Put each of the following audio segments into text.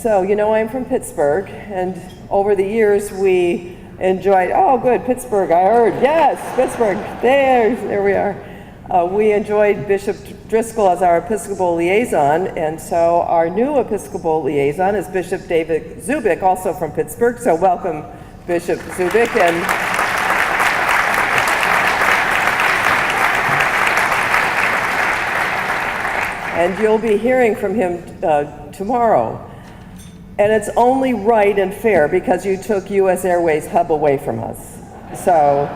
So, I'm from Pittsburgh, and over the years we enjoyed, oh good, Pittsburgh, I heard, yes, Pittsburgh, there we are. We enjoyed Bishop Driscoll as our Episcopal liaison, and so our new Episcopal liaison is Bishop David Zubik, also from Pittsburgh, so welcome Bishop Zubik. And you'll be hearing from him tomorrow. And it's only right and fair because you took US Airways hub away from us. So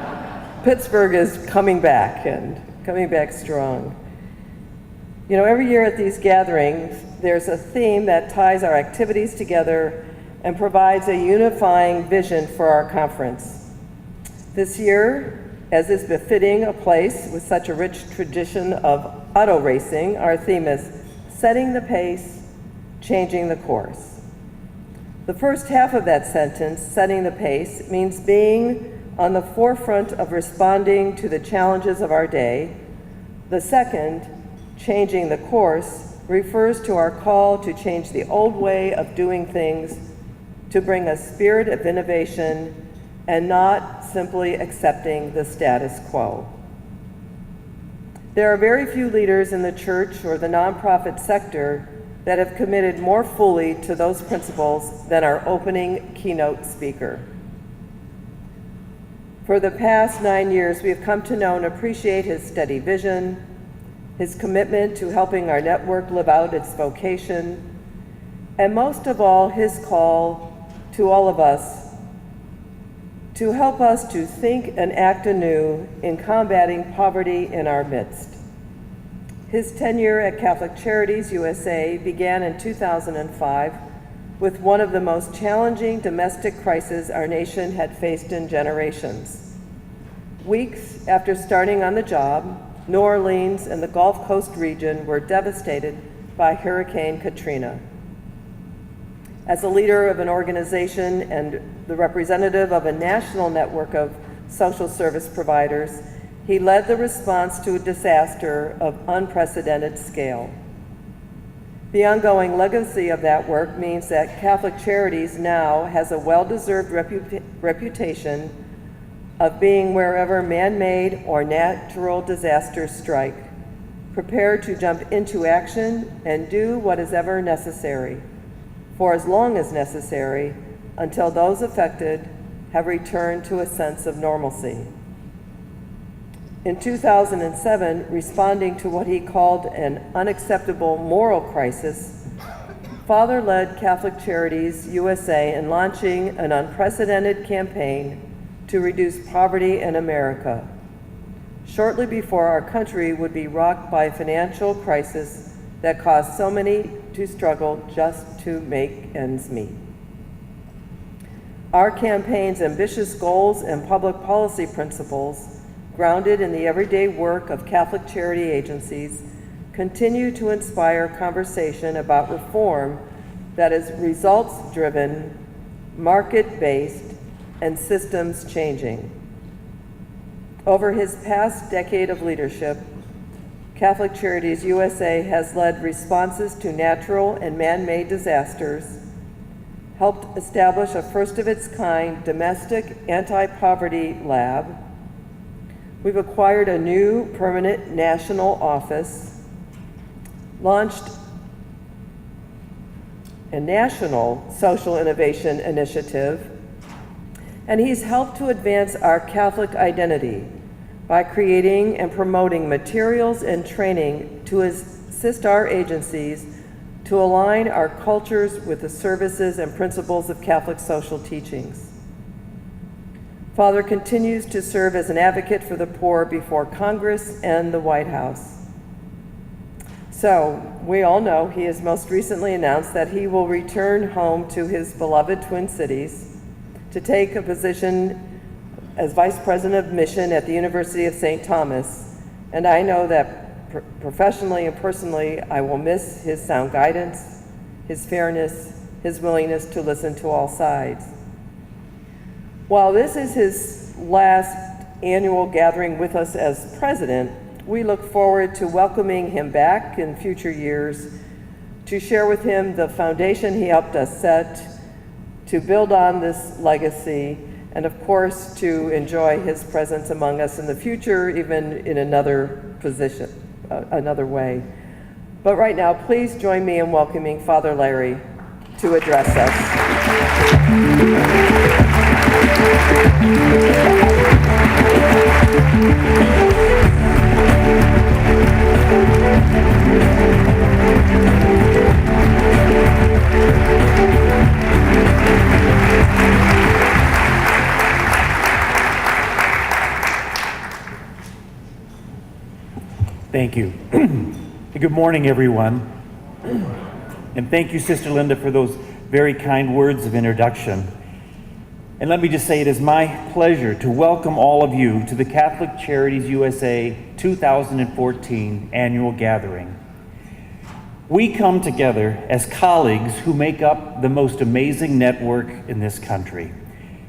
Pittsburgh is coming back and coming back strong. Every year at these gatherings, there's a theme that ties our activities together and provides a unifying vision for our conference. This year, as is befitting a place with such a rich tradition of auto racing, our theme is setting the pace, changing the course. The first half of that sentence, setting the pace, means being on the forefront of responding to the challenges of our day. The second, changing the course, refers to our call to change the old way of doing things, to bring a spirit of innovation and not simply accepting the status quo. There are very few leaders in the church or the nonprofit sector that have committed more fully to those principles than our opening keynote speaker. For the past 9 years, we have come to know and appreciate his steady vision, his commitment to helping our network live out its vocation, and most of all, his call to all of us to help us to think and act anew in combating poverty in our midst. His tenure at Catholic Charities USA began in 2005 with one of the most challenging domestic crises our nation had faced in generations. Weeks after starting on the job, New Orleans and the Gulf Coast region were devastated by Hurricane Katrina. As a leader of an organization and the representative of a national network of social service providers, he led the response to a disaster of unprecedented scale. The ongoing legacy of that work means that Catholic Charities now has a well-deserved reputation of being wherever man-made or natural disasters strike, prepared to jump into action and do what is ever necessary, for as long as necessary, until those affected have returned to a sense of normalcy. In 2007, responding to what he called an unacceptable moral crisis, Father led Catholic Charities USA in launching an unprecedented campaign to reduce poverty in America, shortly before our country would be rocked by a financial crisis that caused so many to struggle just to make ends meet. Our campaign's ambitious goals and public policy principles, grounded in the everyday work of Catholic charity agencies, continue to inspire conversation about reform that is results-driven, market-based, and systems-changing. Over his past decade of leadership, Catholic Charities USA has led responses to natural and man-made disasters, helped establish a first-of-its-kind domestic anti-poverty lab. We've acquired a new permanent national office, launched a national social innovation initiative, and he's helped to advance our Catholic identity by creating and promoting materials and training to assist our agencies to align our cultures with the services and principles of Catholic social teachings. Father continues to serve as an advocate for the poor before Congress and the White House. So, we all know he has most recently announced that he will return home to his beloved Twin Cities to take a position as Vice President of Mission at the University of St. Thomas, and I know that professionally and personally I will miss his sound guidance, his fairness, his willingness to listen to all sides. While this is his last annual gathering with us as president, we look forward to welcoming him back in future years to to share with him the foundation he helped us set, to build on this legacy, and of course to enjoy his presence among us in the future, even in another position, another way. But right now, please join me in welcoming Father Larry to address us. Thank you. Good morning, everyone. And thank you, Sister Linda, for those very kind words of introduction. And let me just say it is my pleasure to welcome all of you to the Catholic Charities USA 2014 annual gathering. We come together as colleagues who make up the most amazing network in this country.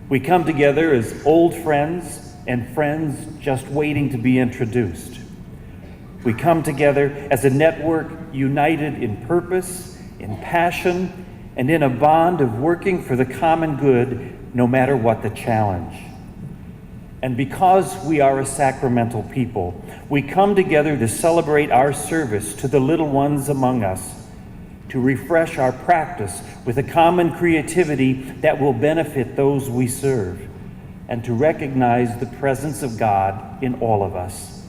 We come together as old friends and friends just waiting to be introduced. We come together as a network united in purpose, in passion, and in a bond of working for the common good, no matter what the challenge. And because we are a sacramental people, we come together to celebrate our service to the little ones among us, to refresh our practice with a common creativity that will benefit those we serve, and to recognize the presence of God in all of us,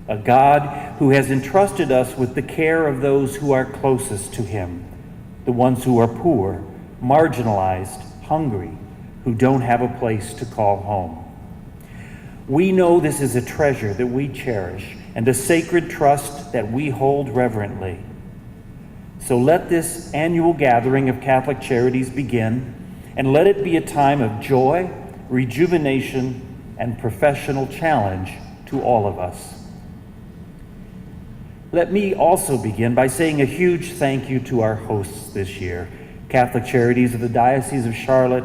a God who has entrusted us with the care of those who are closest to him, the ones who are poor, marginalized, hungry, who don't have a place to call home. We know this is a treasure that we cherish and a sacred trust that we hold reverently. So let this annual gathering of Catholic Charities begin, and let it be a time of joy, rejuvenation, and professional challenge to all of us. Let me also begin by saying a huge thank you to our hosts this year, Catholic Charities of the Diocese of Charlotte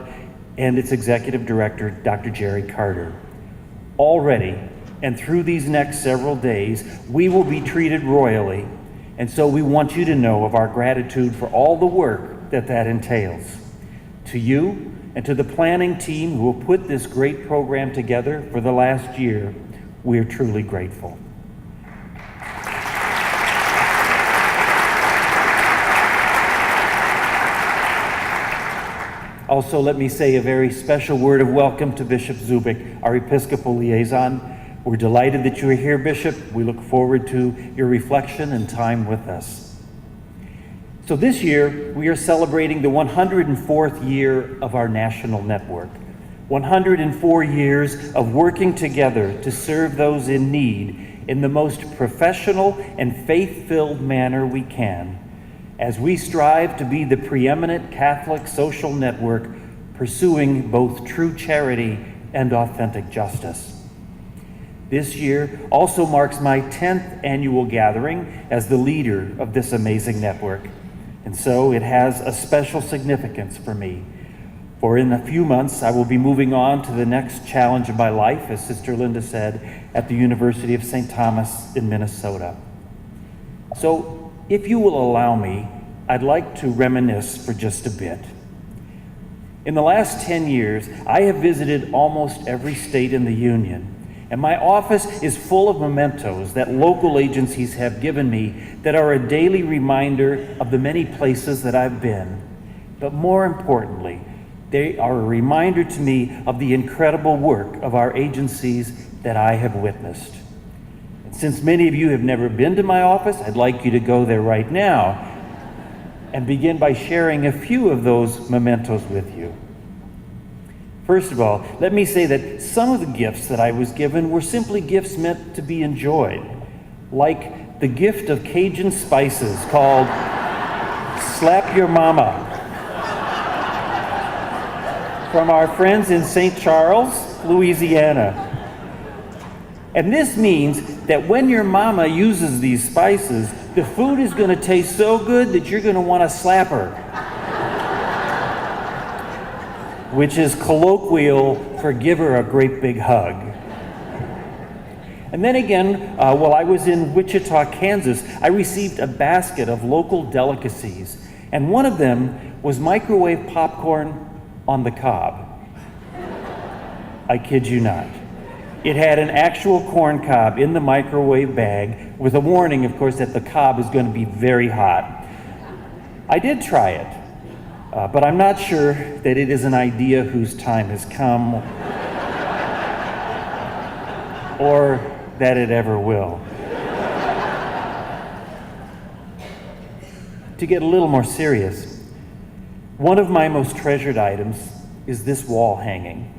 and its Executive Director, Dr. Jerry Carter. Already, and through these next several days, we will be treated royally, and so we want you to know of our gratitude for all the work that entails. To you and to the planning team who will put this great program together for the last year, we are truly grateful. Also, let me say a very special word of welcome to Bishop Zubik, our Episcopal liaison. We're delighted that you are here, Bishop. We look forward to your reflection and time with us. So this year, we are celebrating the 104th year of our national network. 104 years of working together to serve those in need in the most professional and faith-filled manner we can, as we strive to be the preeminent Catholic social network pursuing both true charity and authentic justice. This year also marks my 10th annual gathering as the leader of this amazing network, and so it has a special significance for me. For in a few months, I will be moving on to the next challenge of my life, as Sister Linda said, at the University of St. Thomas in Minnesota. So, if you will allow me, I'd like to reminisce for just a bit. In the last 10 years, I have visited almost every state in the Union, and my office is full of mementos that local agencies have given me that are a daily reminder of the many places that I've been. But more importantly, they are a reminder to me of the incredible work of our agencies that I have witnessed. Since many of you have never been to my office, I'd like you to go there right now and begin by sharing a few of those mementos with you. First of all, let me say that some of the gifts that I was given were simply gifts meant to be enjoyed, like the gift of Cajun spices called Slap Your Mama from our friends in St. Charles, Louisiana. And this means that when your mama uses these spices, the food is going to taste so good that you're going to want to slap her. Which is colloquial for give her a great big hug. And then again, while I was in Wichita, Kansas, I received a basket of local delicacies, and one of them was microwave popcorn on the cob. I kid you not. It had an actual corn cob in the microwave bag with a warning, of course, that the cob is going to be very hot. I did try it, but I'm not sure that it is an idea whose time has come or that it ever will. To get a little more serious, one of my most treasured items is this wall hanging.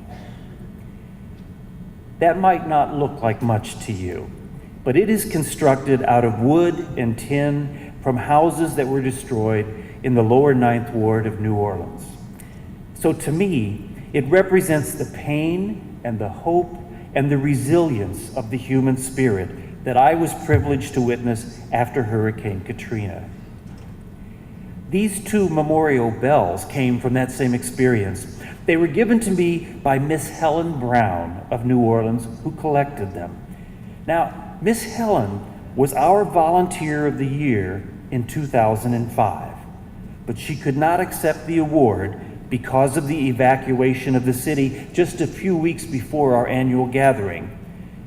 That might not look like much to you, but it is constructed out of wood and tin from houses that were destroyed in the lower Ninth Ward of New Orleans. So to me, it represents the pain and the hope and the resilience of the human spirit that I was privileged to witness after Hurricane Katrina. These two memorial bells came from that same experience. They were given to me by Miss Helen Brown of New Orleans, who collected them. Now, Miss Helen was our Volunteer of the Year in 2005, but she could not accept the award because of the evacuation of the city just a few weeks before our annual gathering.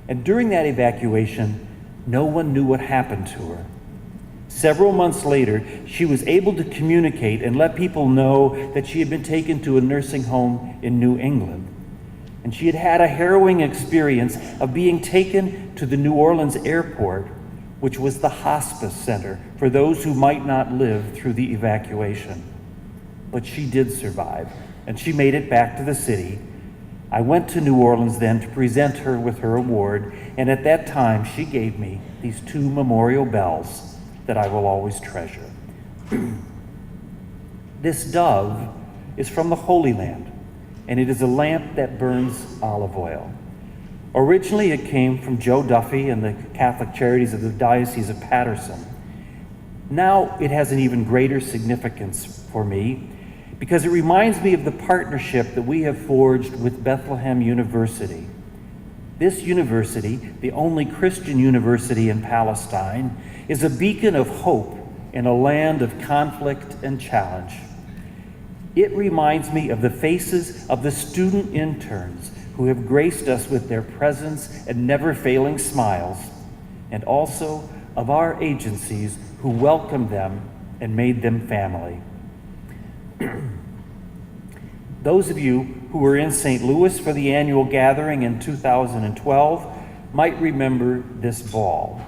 And during that evacuation, no one knew what happened to her. Several months later, she was able to communicate and let people know that she had been taken to a nursing home in New England. And she had had a harrowing experience of being taken to the New Orleans airport, which was the hospice center for those who might not live through the evacuation. But she did survive, and she made it back to the city. I went to New Orleans then to present her with her award, and at that time she gave me these two memorial bells that I will always treasure. This dove is from the Holy Land, and it is a lamp that burns olive oil. Originally, it came from Joe Duffy and the Catholic Charities of the Diocese of Patterson. Now it has an even greater significance for me because it reminds me of the partnership that we have forged with Bethlehem University. This university, the only Christian university in Palestine, is a beacon of hope in a land of conflict and challenge. It reminds me of the faces of the student interns who have graced us with their presence and never-failing smiles, and also of our agencies who welcomed them and made them family. Those of you who were in St. Louis for the annual gathering in 2012 might remember this ball.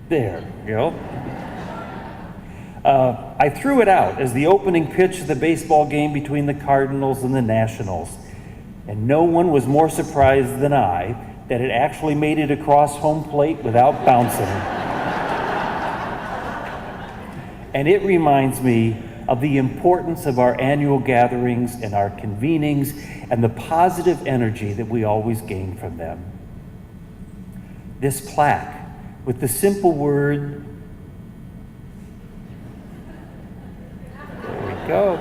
There you go. I threw it out as the opening pitch of the baseball game between the Cardinals and the Nationals, and no one was more surprised than I that it actually made it across home plate without bouncing. And it reminds me of the importance of our annual gatherings and our convenings and the positive energy that we always gain from them. This plaque with the simple word, there we go,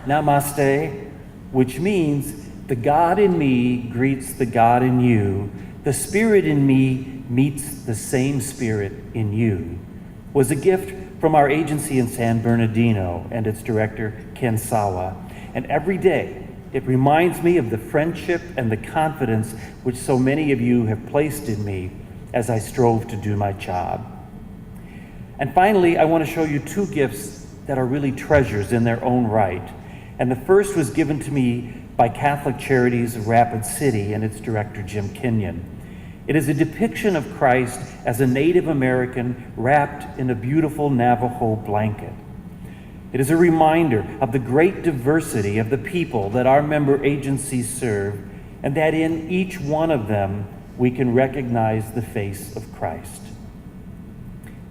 Namaste, which means the God in me greets the God in you, the Spirit in me meets the same Spirit in you, was a gift from our agency in San Bernardino and its director, Ken Sawa. And every day, it reminds me of the friendship and the confidence which so many of you have placed in me as I strove to do my job. And finally, I want to show you two gifts that are really treasures in their own right. And the first was given to me by Catholic Charities of Rapid City and its director, Jim Kenyon. It is a depiction of Christ as a Native American wrapped in a beautiful Navajo blanket. It is a reminder of the great diversity of the people that our member agencies serve, and that in each one of them we can recognize the face of Christ.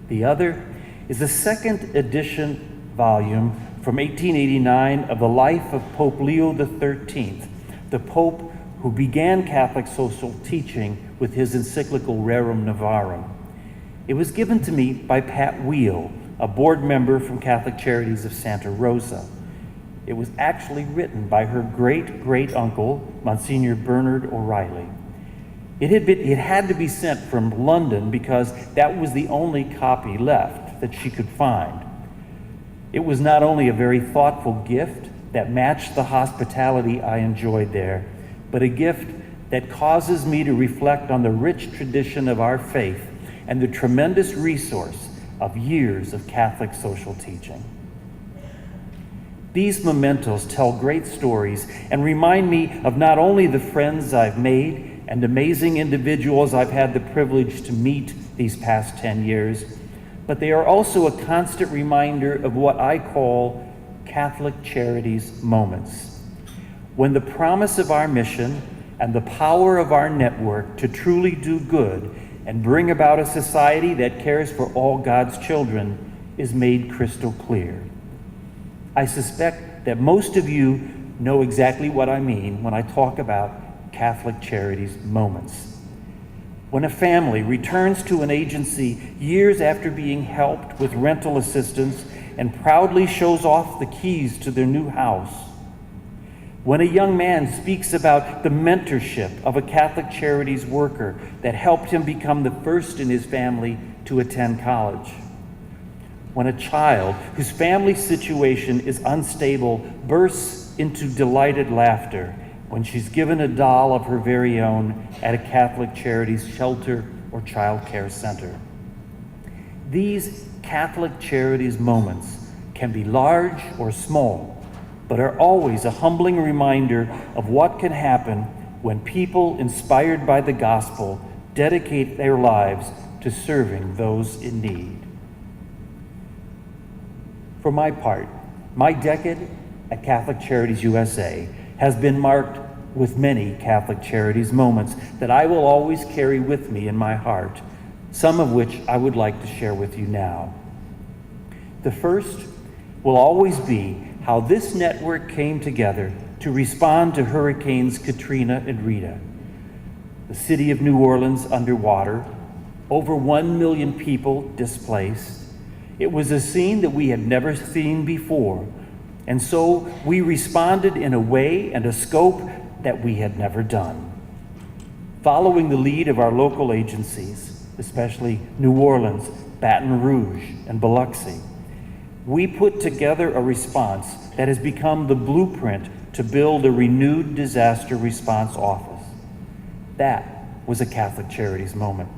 The other is a second edition volume from 1889 of the life of Pope Leo XIII, the Pope who began Catholic social teaching with his encyclical Rerum Novarum. It was given to me by Pat Wheel, a board member from Catholic Charities of Santa Rosa. It was actually written by her great-great-uncle, Monsignor Bernard O'Reilly. It had to be sent from London because that was the only copy left that she could find. It was not only a very thoughtful gift that matched the hospitality I enjoyed there, but a gift that causes me to reflect on the rich tradition of our faith and the tremendous resource of years of Catholic social teaching. These mementos tell great stories and remind me of not only the friends I've made and amazing individuals I've had the privilege to meet these past 10 years, but they are also a constant reminder of what I call Catholic Charities moments, when the promise of our mission and the power of our network to truly do good and bring about a society that cares for all God's children is made crystal clear. I suspect that most of you know exactly what I mean when I talk about Catholic Charities moments. When a family returns to an agency years after being helped with rental assistance and proudly shows off the keys to their new house. When a young man speaks about the mentorship of a Catholic Charities worker that helped him become the first in his family to attend college. When a child whose family situation is unstable bursts into delighted laughter when she's given a doll of her very own at a Catholic Charities shelter or child care center. These Catholic Charities moments can be large or small, but are always a humbling reminder of what can happen when people inspired by the gospel dedicate their lives to serving those in need. For my part, my decade at Catholic Charities USA has been marked with many Catholic Charities moments that I will always carry with me in my heart, some of which I would like to share with you now. The first will always be how this network came together to respond to Hurricanes Katrina and Rita. The city of New Orleans underwater, over 1 million people displaced. It was a scene that we had never seen before, and so we responded in a way and a scope that we had never done. Following the lead of our local agencies, especially New Orleans, Baton Rouge, and Biloxi, we put together a response that has become the blueprint to build a renewed disaster response office. That was a Catholic Charities moment.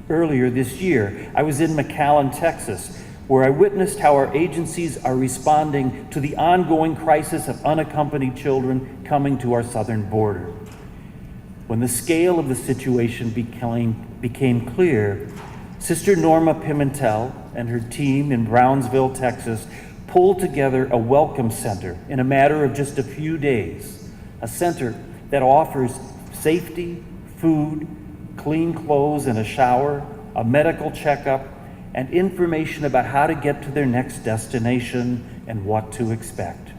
Earlier this year, I was in McAllen, Texas, where I witnessed how our agencies are responding to the ongoing crisis of unaccompanied children coming to our southern border. When the scale of the situation became clear, Sister Norma Pimentel and her team in Brownsville, Texas, pulled together a welcome center in a matter of just a few days, a center that offers safety, food, clean clothes and a shower, a medical checkup, and information about how to get to their next destination and what to expect.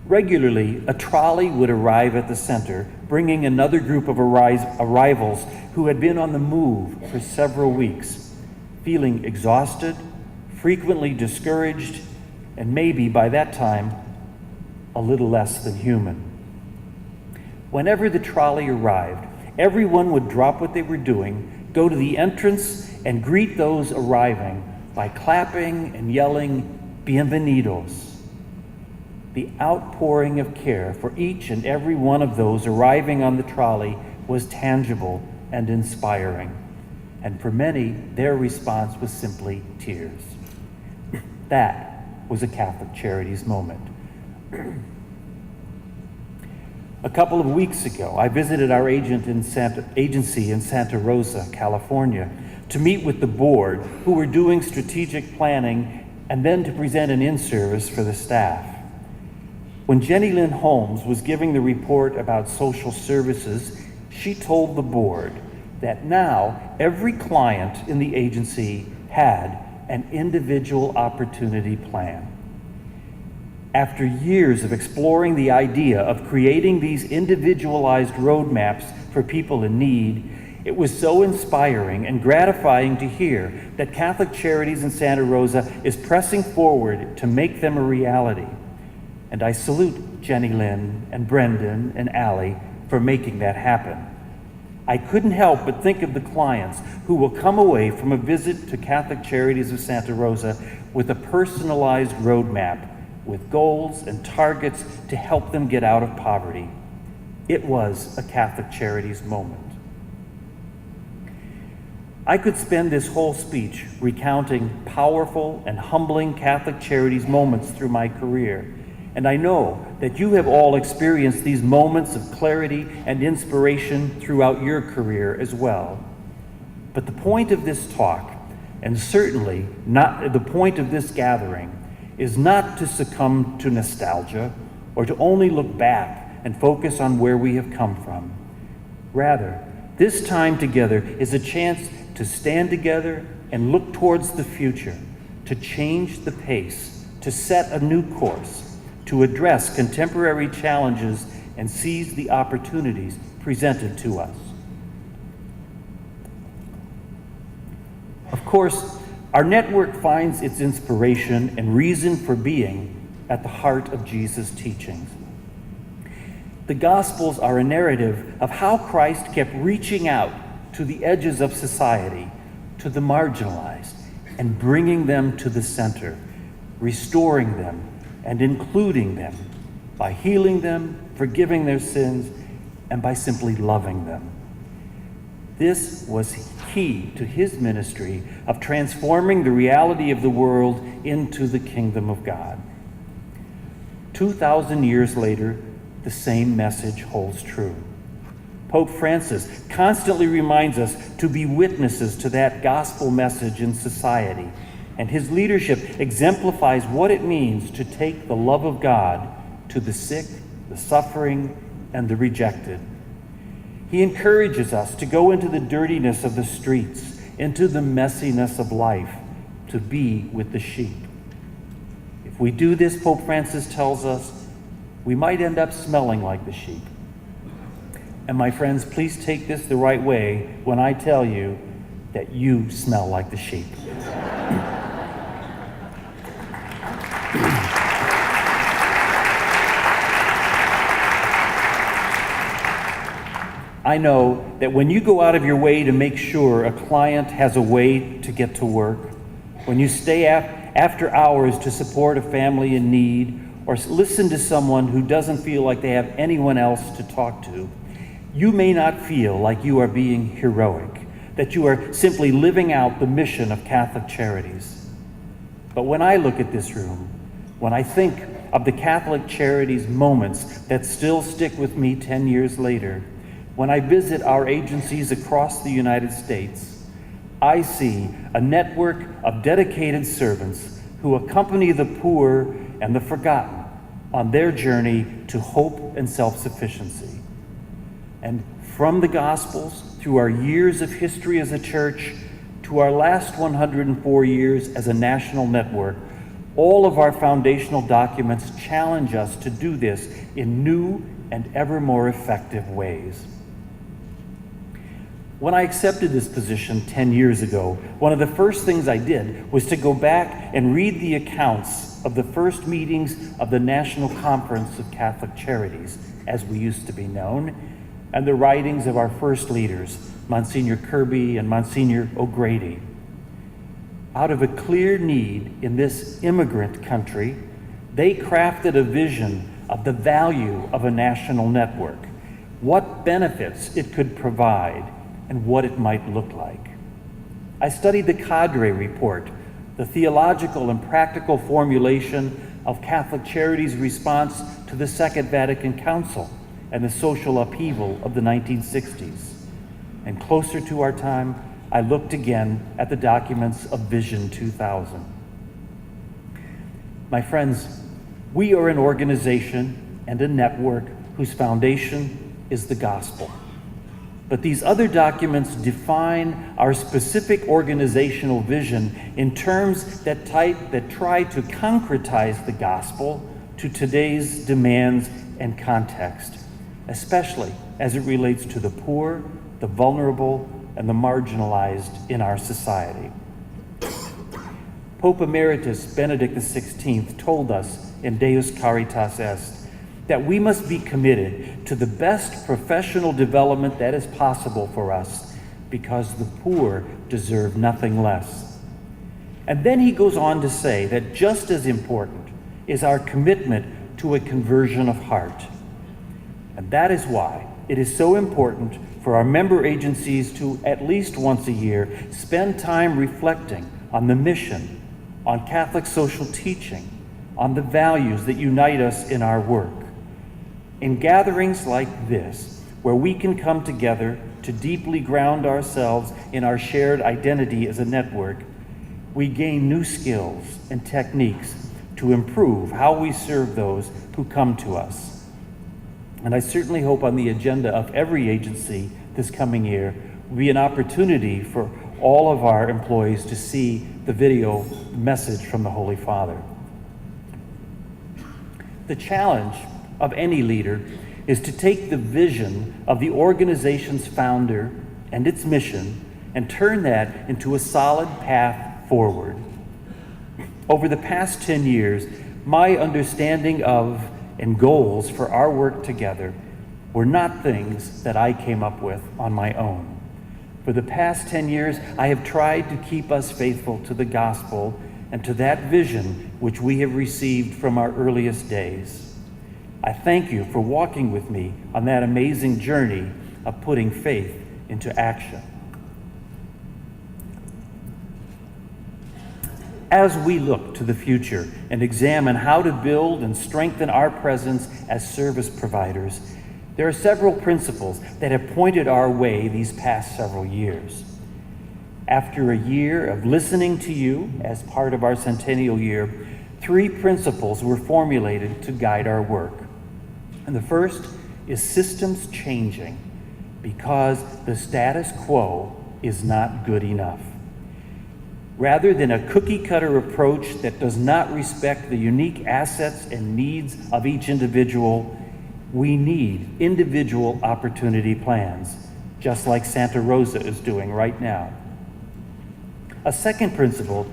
Regularly, a trolley would arrive at the center, bringing another group of arrivals who had been on the move for several weeks, feeling exhausted, frequently discouraged, and maybe by that time, a little less than human. Whenever the trolley arrived, everyone would drop what they were doing, go to the entrance, and greet those arriving by clapping and yelling, "Bienvenidos." The outpouring of care for each and every one of those arriving on the trolley was tangible and inspiring. And for many, their response was simply tears. That was a Catholic Charities moment. A couple of weeks ago, I visited our agency in Santa Rosa, California, to meet with the board who were doing strategic planning and then to present an in-service for the staff. When Jenny Lynn Holmes was giving the report about social services, she told the board that now every client in the agency had an individual opportunity plan. After years of exploring the idea of creating these individualized roadmaps for people in need, It was so inspiring and gratifying to hear that Catholic Charities in Santa Rosa is pressing forward to make them a reality. And I salute Jenny Lynn and Brendan and Allie for making that happen. I couldn't help but think of the clients who will come away from a visit to Catholic Charities of Santa Rosa with a personalized roadmap with goals and targets to help them get out of poverty. It was a Catholic Charities moment. I could spend this whole speech recounting powerful and humbling Catholic Charities moments through my career, and I know that you have all experienced these moments of clarity and inspiration throughout your career as well. But the point of this talk, and certainly not the point of this gathering, is not to succumb to nostalgia or to only look back and focus on where we have come from. Rather, this time together is a chance to stand together and look towards the future, to change the pace, to set a new course, to address contemporary challenges and seize the opportunities presented to us. Of course, our network finds its inspiration and reason for being at the heart of Jesus' teachings. The Gospels are a narrative of how Christ kept reaching out to the edges of society, to the marginalized, and bringing them to the center, restoring them and including them by healing them, forgiving their sins, and by simply loving them. This was key to his ministry of transforming the reality of the world into the kingdom of God. 2,000 years later, the same message holds true. Pope Francis constantly reminds us to be witnesses to that gospel message in society, and his leadership exemplifies what it means to take the love of God to the sick, the suffering, and the rejected. He encourages us to go into the dirtiness of the streets, into the messiness of life, to be with the sheep. If we do this, Pope Francis tells us, we might end up smelling like the sheep. And my friends, please take this the right way when I tell you that you smell like the sheep. I know that when you go out of your way to make sure a client has a way to get to work, when you stay after hours to support a family in need, or listen to someone who doesn't feel like they have anyone else to talk to, you may not feel like you are being heroic, that you are simply living out the mission of Catholic Charities. But when I look at this room, when I think of the Catholic Charities moments that still stick with me 10 years later, when I visit our agencies across the United States, I see a network of dedicated servants who accompany the poor and the forgotten on their journey to hope and self-sufficiency. And from the Gospels, through our years of history as a church, to our last 104 years as a national network, all of our foundational documents challenge us to do this in new and ever more effective ways. When I accepted this position 10 years ago, one of the first things I did was to go back and read the accounts of the first meetings of the National Conference of Catholic Charities, as we used to be known, and the writings of our first leaders, Monsignor Kirby and Monsignor O'Grady. Out of a clear need in this immigrant country, they crafted a vision of the value of a national network, what benefits it could provide, and what it might look like. I studied the Cadre Report, the theological and practical formulation of Catholic Charities' response to the Second Vatican Council and the social upheaval of the 1960s. And closer to our time, I looked again at the documents of Vision 2000. My friends, we are an organization and a network whose foundation is the gospel. But these other documents define our specific organizational vision in terms that try to concretize the gospel to today's demands and context, especially as it relates to the poor, the vulnerable, and the marginalized in our society. Pope Emeritus Benedict XVI told us in Deus Caritas Est that we must be committed to the best professional development that is possible for us, because the poor deserve nothing less. And then he goes on to say that just as important is our commitment to a conversion of heart. And that is why it is so important for our member agencies to, at least once a year, spend time reflecting on the mission, on Catholic social teaching, on the values that unite us in our work. In gatherings like this, where we can come together to deeply ground ourselves in our shared identity as a network, we gain new skills and techniques to improve how we serve those who come to us. And I certainly hope on the agenda of every agency this coming year will be an opportunity for all of our employees to see the video message from the Holy Father. The challenge of any leader is to take the vision of the organization's founder and its mission and turn that into a solid path forward. Over the past 10 years, my understanding of and goals for our work together were not things that I came up with on my own. For the past 10 years, I have tried to keep us faithful to the gospel and to that vision which we have received from our earliest days. I thank you for walking with me on that amazing journey of putting faith into action. As we look to the future and examine how to build and strengthen our presence as service providers, there are several principles that have pointed our way these past several years. After a year of listening to you as part of our centennial year, 3 principles were formulated to guide our work. And the first is systems changing, because the status quo is not good enough. Rather than a cookie-cutter approach that does not respect the unique assets and needs of each individual, we need individual opportunity plans, just like Santa Rosa is doing right now. A second principle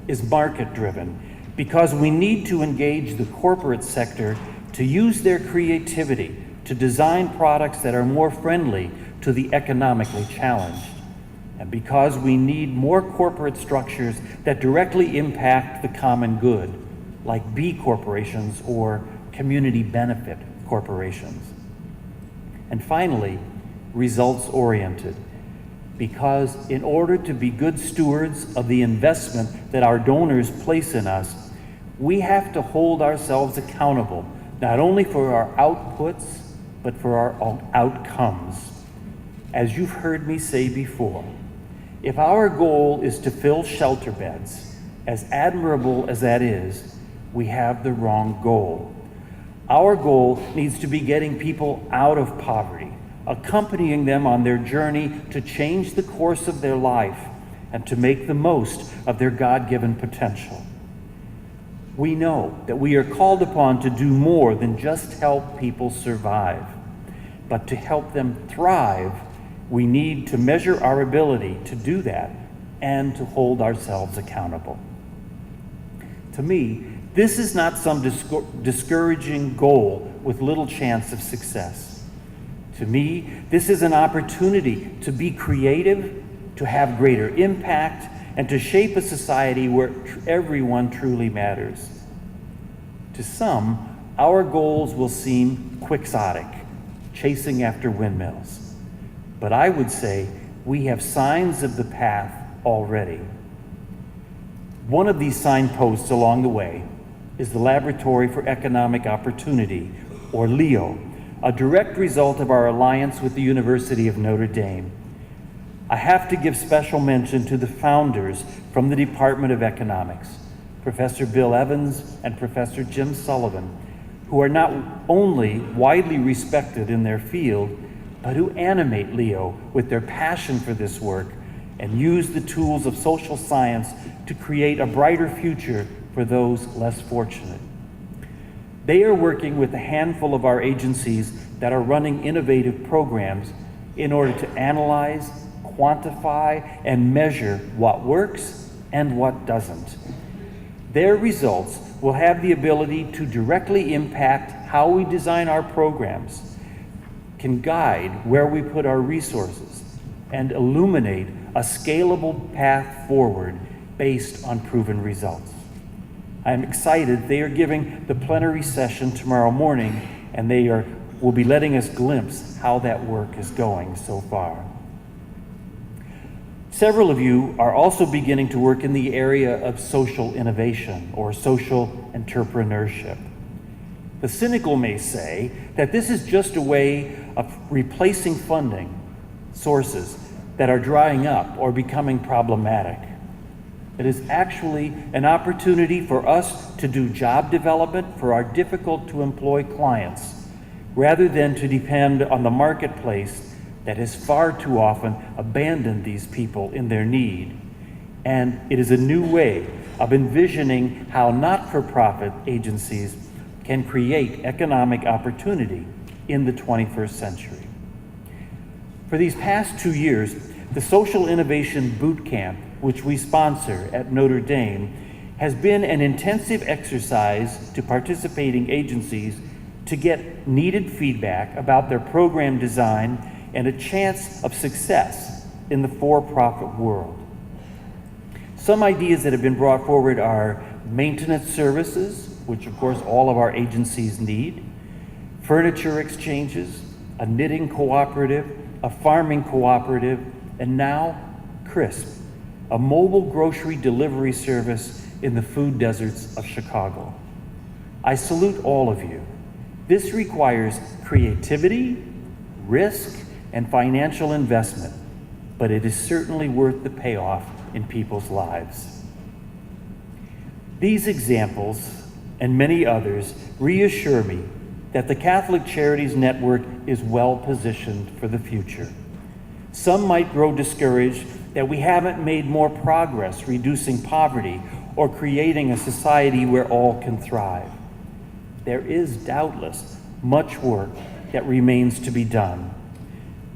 is market-driven, because we need to engage the corporate sector to use their creativity to design products that are more friendly to the economically challenged. And because we need more corporate structures that directly impact the common good, like B corporations or community benefit corporations. And finally, results-oriented, because in order to be good stewards of the investment that our donors place in us, we have to hold ourselves accountable, not only for our outputs, but for our outcomes. As you've heard me say before, if our goal is to fill shelter beds, as admirable as that is, we have the wrong goal. Our goal needs to be getting people out of poverty, accompanying them on their journey to change the course of their life and to make the most of their God-given potential. We know that we are called upon to do more than just help people survive, but to help them thrive, we need to measure our ability to do that and to hold ourselves accountable. To me, this is not some discouraging goal with little chance of success. To me, this is an opportunity to be creative, to have greater impact, and to shape a society where everyone truly matters. To some, our goals will seem quixotic, chasing after windmills. But I would say we have signs of the path already. One of these signposts along the way is the Laboratory for Economic Opportunity, or LEO, a direct result of our alliance with the University of Notre Dame. I have to give special mention to the founders from the Department of Economics, Professor Bill Evans and Professor Jim Sullivan, who are not only widely respected in their field, but who animate LEO with their passion for this work and use the tools of social science to create a brighter future for those less fortunate. They are working with a handful of our agencies that are running innovative programs in order to analyze, quantify, and measure what works and what doesn't. Their results will have the ability to directly impact how we design our programs, can guide where we put our resources, and illuminate a scalable path forward based on proven results. I'm excited they are giving the plenary session tomorrow morning, and will be letting us glimpse how that work is going so far. Several of you are also beginning to work in the area of social innovation or social entrepreneurship. The cynical may say that this is just a way of replacing funding sources that are drying up or becoming problematic. It is actually an opportunity for us to do job development for our difficult-to-employ clients, rather than to depend on the marketplace that has far too often abandoned these people in their need. And it is a new way of envisioning how not-for-profit agencies can create economic opportunity in the 21st century. For these past 2 years, the Social Innovation Boot Camp, which we sponsor at Notre Dame, has been an intensive exercise to participating agencies to get needed feedback about their program design and a chance of success in the for-profit world. Some ideas that have been brought forward are maintenance services, which of course all of our agencies need, furniture exchanges, a knitting cooperative, a farming cooperative, and now CRISP, a mobile grocery delivery service in the food deserts of Chicago. I salute all of you. This requires creativity, risk, and financial investment, but it is certainly worth the payoff in people's lives. These examples and many others reassure me that the Catholic Charities Network is well positioned for the future. Some might grow discouraged that we haven't made more progress reducing poverty or creating a society where all can thrive. There is doubtless much work that remains to be done.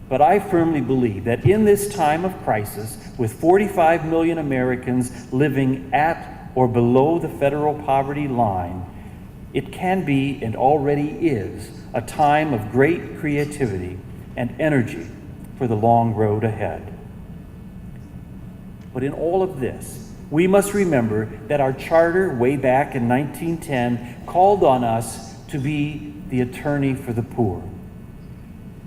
But I firmly believe that in this time of crisis, with 45 million Americans living at or below the federal poverty line, it can be and already is a time of great creativity and energy for the long road ahead. But in all of this, we must remember that our charter way back in 1910 called on us to be the attorney for the poor.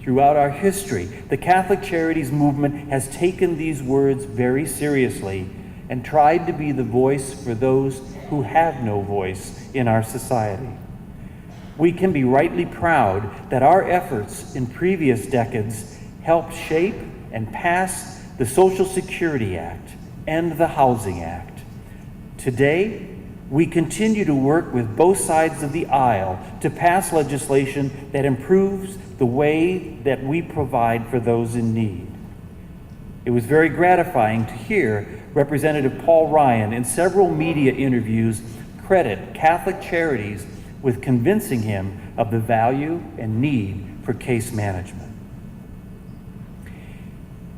Throughout our history, the Catholic Charities movement has taken these words very seriously and tried to be the voice for those who have no voice in our society. We can be rightly proud that our efforts in previous decades helped shape and pass the Social Security Act and the Housing Act. Today, we continue to work with both sides of the aisle to pass legislation that improves the way that we provide for those in need. It was very gratifying to hear Representative Paul Ryan in several media interviews credit Catholic Charities with convincing him of the value and need for case management.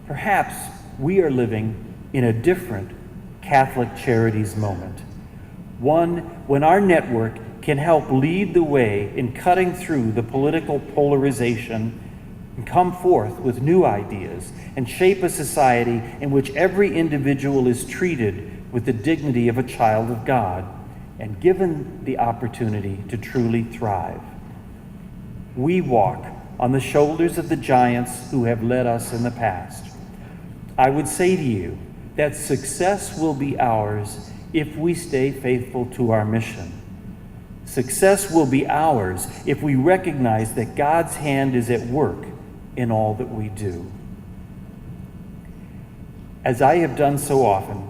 Perhaps we are living in a different Catholic Charities moment, one when our network can help lead the way in cutting through the political polarization and come forth with new ideas and shape a society in which every individual is treated with the dignity of a child of God and given the opportunity to truly thrive. We walk on the shoulders of the giants who have led us in the past. I would say to you that success will be ours if we stay faithful to our mission. Success will be ours if we recognize that God's hand is at work in all that we do. As I have done so often,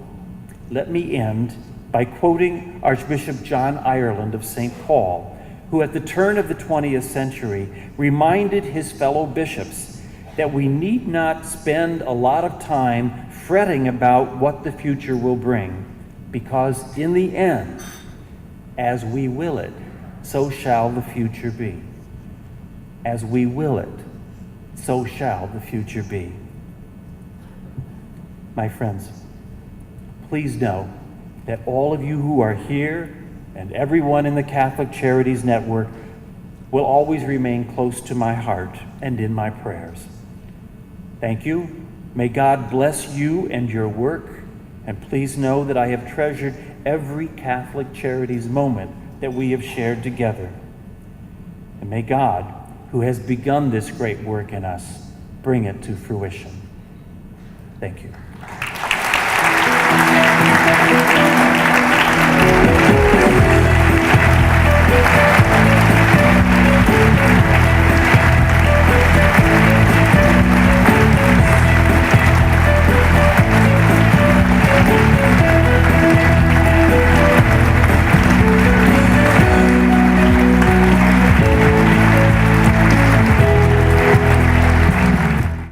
let me end by quoting Archbishop John Ireland of St. Paul, who at the turn of the 20th century reminded his fellow bishops that we need not spend a lot of time fretting about what the future will bring, because in the end, as we will it, so shall the future be. As we will it, so shall the future be. My friends, please know that all of you who are here and everyone in the Catholic Charities Network will always remain close to my heart and in my prayers. Thank you. May God bless you and your work, and please know that I have treasured every Catholic Charities moment that we have shared together. And may God, who has begun this great work in us, bring it to fruition. Thank you.